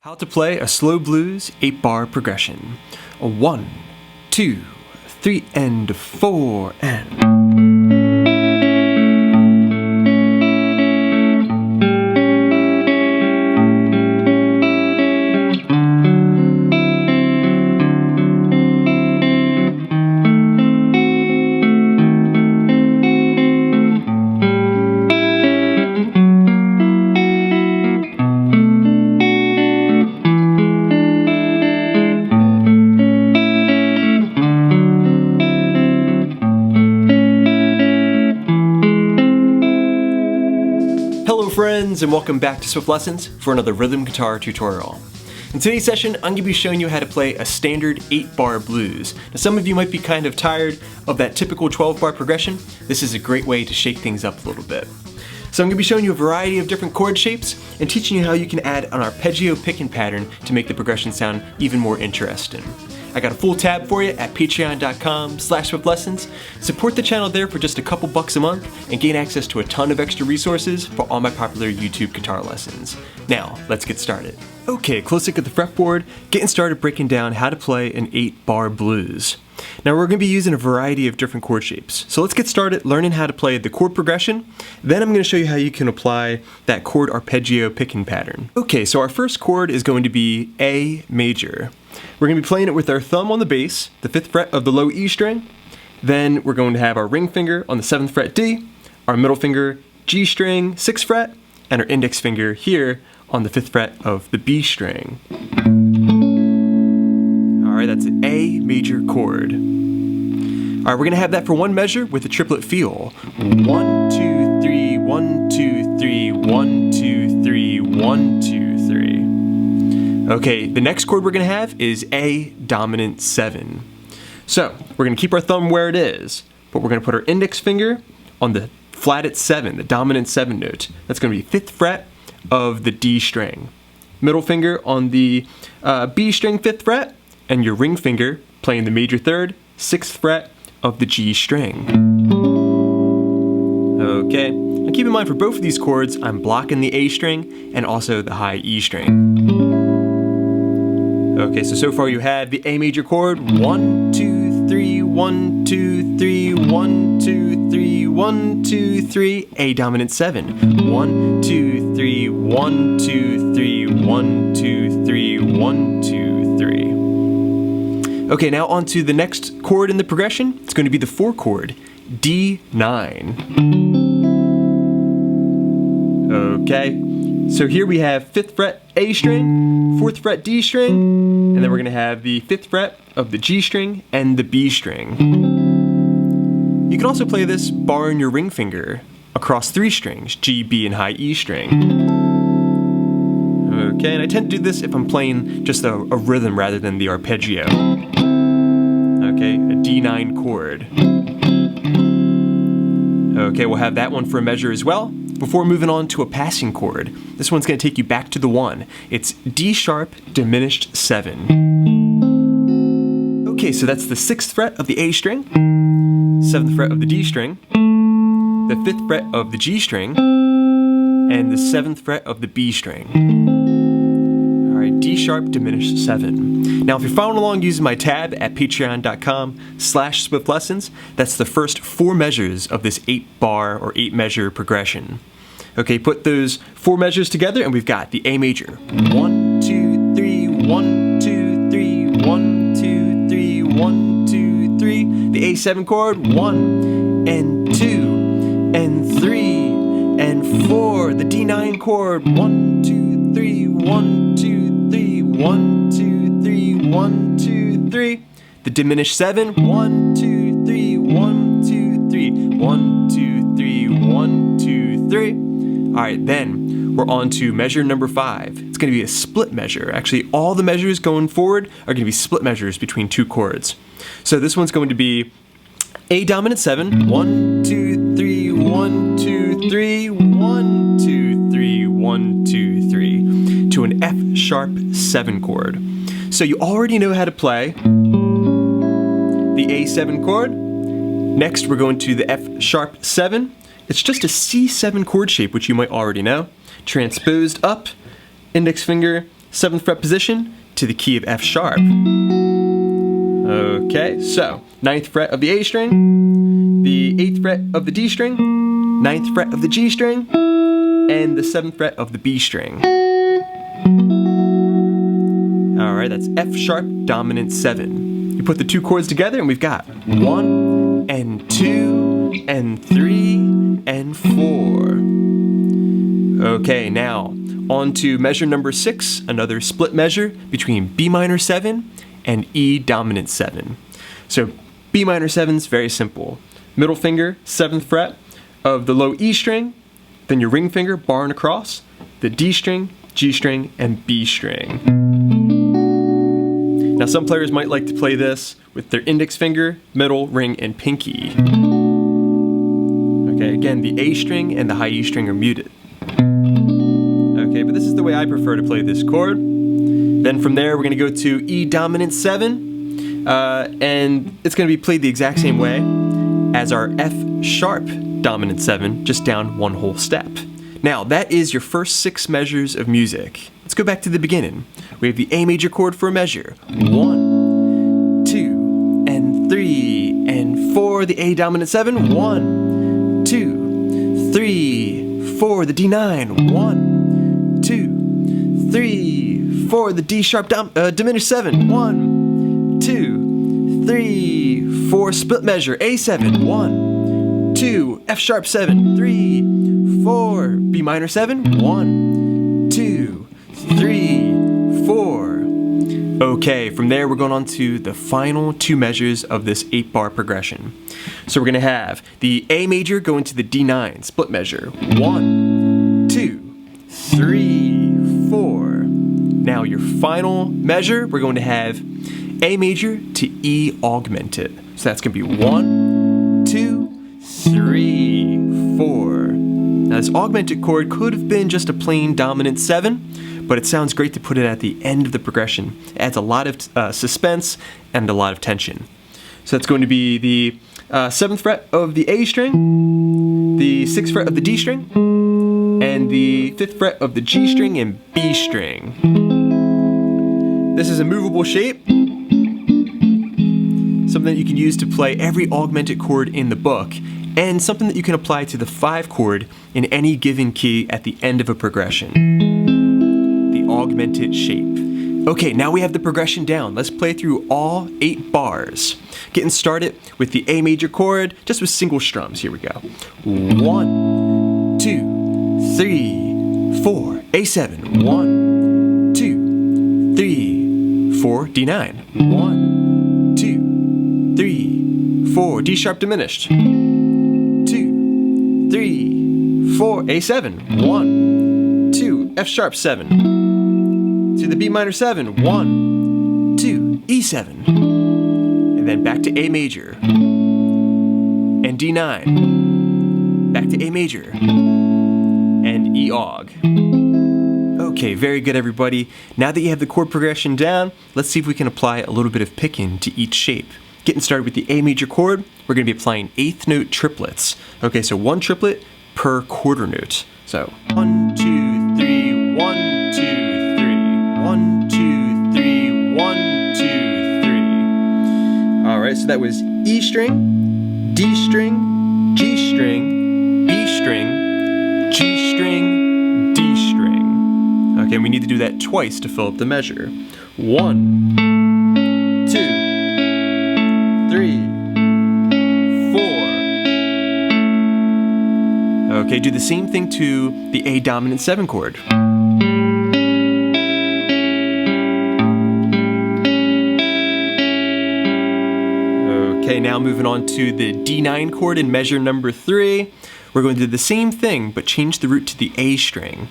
How to play a slow blues 8-bar progression. 1, 2, 3, and 4, and... Hello friends, and welcome back to Swiftlessons for another rhythm guitar tutorial. In today's session, I'm going to be showing you how to play a standard 8-bar blues. Now some of you might be kind of tired of that typical 12-bar progression. This is a great way to shake things up a little bit. So I'm going to be showing you a variety of different chord shapes and teaching you how you can add an arpeggio picking pattern to make the progression sound even more interesting. I got a full tab for you at patreon.com/swiftlessons. Support the channel there for just a couple bucks a month and gain access to a ton of extra resources for all my popular YouTube guitar lessons. Now, let's get started. Okay, close look at the fretboard, getting started breaking down how to play an 8-bar blues. Now we're going to be using a variety of different chord shapes. So let's get started learning how to play the chord progression. Then I'm going to show you how you can apply that chord arpeggio picking pattern. Okay, so our first chord is going to be A major. We're going to be playing it with our thumb on the bass, the 5th fret of the low E string. Then we're going to have our ring finger on the 7th fret D, our middle finger G string, 6th fret, and our index finger here on the 5th fret of the B string. Alright, that's an A major chord. Alright, we're going to have that for one measure with a triplet feel. 1, 2, 3, 1, 2, 3, 1, 2, 3, 1, 2, 3. Okay, the next chord we're going to have is A dominant 7. So, we're going to keep our thumb where it is, but we're going to put our index finger on the flatted 7, the dominant 7 note. That's going to be 5th fret of the D string. Middle finger on the B string 5th fret, and your ring finger playing the major 3rd, 6th fret of the G string. Okay, now keep in mind for both of these chords, I'm blocking the A string and also the high E string. Okay, so far you have the A major chord, 1, 2, 3, 1, 2, 3, 1, 2, 3, 1, 2, 3, A dominant 7. 1, 2, 3, 1, 2, 3, 1, 2, 3, 1, 2, 3. Okay, now on to the next chord in the progression. It's going to be the 4 chord, D9. Okay, so here we have 5th fret A string, 4th fret D string, and then we're going to have the 5th fret of the G string and the B string. You can also play this barring your ring finger across 3 strings, G, B, and high E string. Okay, and I tend to do this if I'm playing just a rhythm rather than the arpeggio. Okay, a D9 chord. Okay, we'll have that one for a measure as well. Before moving on to a passing chord, this one's going to take you back to the 1. It's D sharp diminished 7. Okay, so that's the 6th fret of the A string, 7th fret of the D string, the 5th fret of the G string, and the 7th fret of the B string. Alright, D sharp diminished 7. Now if you're following along using my tab at patreon.com/swiftlessons, that's the first 4 measures of this 8-bar or 8-measure progression. Okay, put those 4 measures together and we've got the A major. 1, 2, 3, 1, 2, 3, 1, 2, 3, 1, 2, 3. The A7 chord, 1, and 2, and 3, and 4. The D9 chord, 1, 2, 3, 1, 2, 3, 1, 2, 3, 1, 2, 3. The diminished 7, 1, 2, 3, 1, 2, 3, 1, 2, 3, 1, 2, 3. Alright, then we're on to measure number 5. It's going to be a split measure. Actually, all the measures going forward are going to be split measures between 2 chords. So this one's going to be A dominant 7, 1, 2, 3, 1, 2, 3, 1, 2, 3, 1, 2, 3, to an F sharp 7 chord. So you already know how to play the A7 chord. Next we're going to the F sharp 7. It's just a C7 chord shape, which you might already know. Transposed up, index finger, 7th fret position to the key of F sharp. Okay, so 9th fret of the A string, the 8th fret of the D string, 9th fret of the G string, and the 7th fret of the B string. Alright, that's F sharp dominant 7. You put the two chords together and we've got 1 and 2 and 3 and 4. Okay, now on to measure number 6, another split measure between B minor 7 and E dominant 7. So B minor 7 is very simple. Middle finger, 7th fret of the low E string, then your ring finger barring across, the D string, G string, and B string. Now some players might like to play this with their index finger, middle, ring, and pinky. Okay, again, the A string and the high E string are muted. Okay, but this is the way I prefer to play this chord. Then from there, we're going to go to E dominant 7, and it's going to be played the exact same way as our F sharp dominant 7, just down one whole step. Now, that is your first 6 measures of music. Let's go back to the beginning. We have the A major chord for a measure. 1, 2, and 3, and 4, the A dominant 7. 1, 2, 3, 4, the D9. 1, 2, 3, 4, the D sharp diminished 7. 1, 2, 3, 4, split measure, A7. 1, 2, F sharp 7. 3, 4, B minor 7. 1, 2, 3, 4. Okay, from there we're going on to the final 2 measures of this 8-bar progression. So we're going to have the A major go into the D9, split measure. 1, 2, 3, 4. Now your final measure, we're going to have A major to E augmented. So that's going to be 1, 2, 3, 4. Now this augmented chord could have been just a plain dominant 7, but it sounds great to put it at the end of the progression. It adds a lot of suspense and a lot of tension. So that's going to be the 7th fret of the A string, the 6th fret of the D string, and the 5th fret of the G string and B string. This is a movable shape, something that you can use to play every augmented chord in the book, and something that you can apply to the 5 chord in any given key at the end of a progression. The augmented shape. Okay, now we have the progression down. Let's play through all 8 bars. Getting started with the A major chord, just with single strums. Here we go. 1, 2, 3, 4, A7. 1, 2, 3, 4, D9. 1, 2, 3, 4, D sharp diminished. 2, 3, 4, A7. 1, 2, F sharp 7. To the B minor 7. 1, 2, E7. And then back to A major. And D9. Back to A major. And E aug. Okay, very good everybody. Now that you have the chord progression down, let's see if we can apply a little bit of picking to each shape. Getting started with the A major chord, we're going to be applying 8th note triplets. Okay, so 1 triplet per quarter note. So 1, 2, 3, 1, 2, 3, 1, 2, 3, 1, 2, 3. Alright, so that was E string, D string, G string, B string, G string, D string. Okay, we need to do that twice to fill up the measure. 1, 2, 3, 4. Okay, do the same thing to the A dominant 7 chord. Okay, now moving on to the D9 chord in measure number 3. We're going to do the same thing, but change the root to the A string.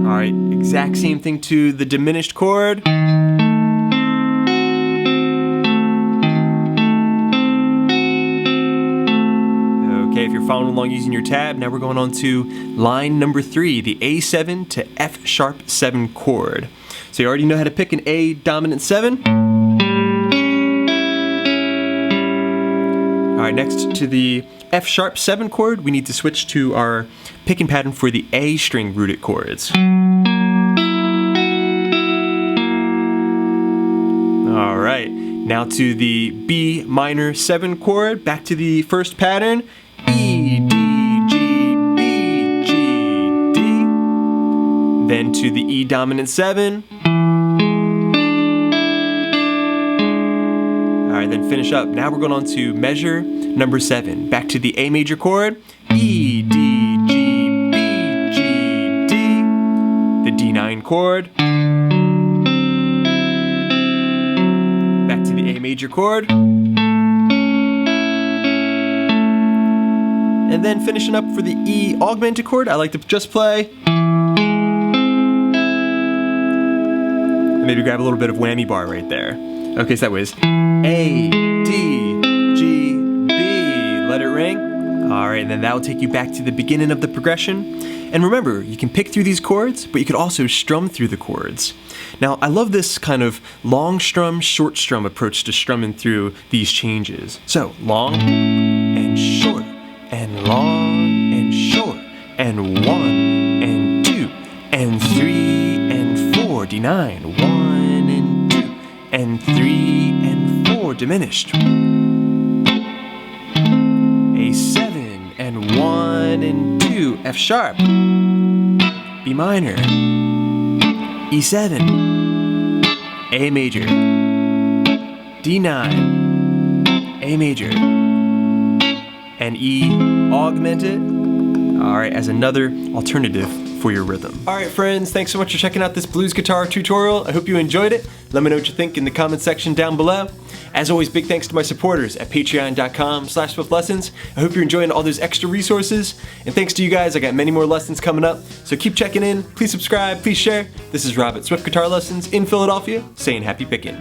Alright, exact same thing to the diminished chord. Okay, if you're following along using your tab, now we're going on to line number 3, the A7 to F sharp 7 chord. So you already know how to pick an A dominant 7. Alright, next to the F sharp 7 chord, we need to switch to our picking pattern for the A string rooted chords. Alright, now to the B minor 7 chord, back to the first pattern. E, D, G, B, G, D. Then to the E dominant 7. Alright, then finish up. Now we're going on to measure number 7. Back to the A major chord. E, D, G, B, G, D. The D9 chord. Back to the A major chord. And then finishing up for the E augmented chord, I like to just play. Maybe grab a little bit of whammy bar right there. Okay, so that was A, D, G, B. Let it ring. Alright, and then that will take you back to the beginning of the progression. And remember, you can pick through these chords, but you could also strum through the chords. Now, I love this kind of long strum, short strum approach to strumming through these changes. So, long and short, and long and short, and 1 and 2 and 3 and 4, D9, 1 and 2 and 3 and 4, diminished. A7 and 1 and 2, F sharp, B minor, E7, A major, D9, A major, and E augmented. Alright, as another alternative for your rhythm. Alright friends, thanks so much for checking out this blues guitar tutorial. I hope you enjoyed it. Let me know what you think in the comment section down below. As always, big thanks to my supporters at patreon.com/swiftlessons. I hope you're enjoying all those extra resources. And thanks to you guys, I got many more lessons coming up. So keep checking in, please subscribe, please share. This is Rob at Swift Guitar Lessons in Philadelphia, saying happy picking.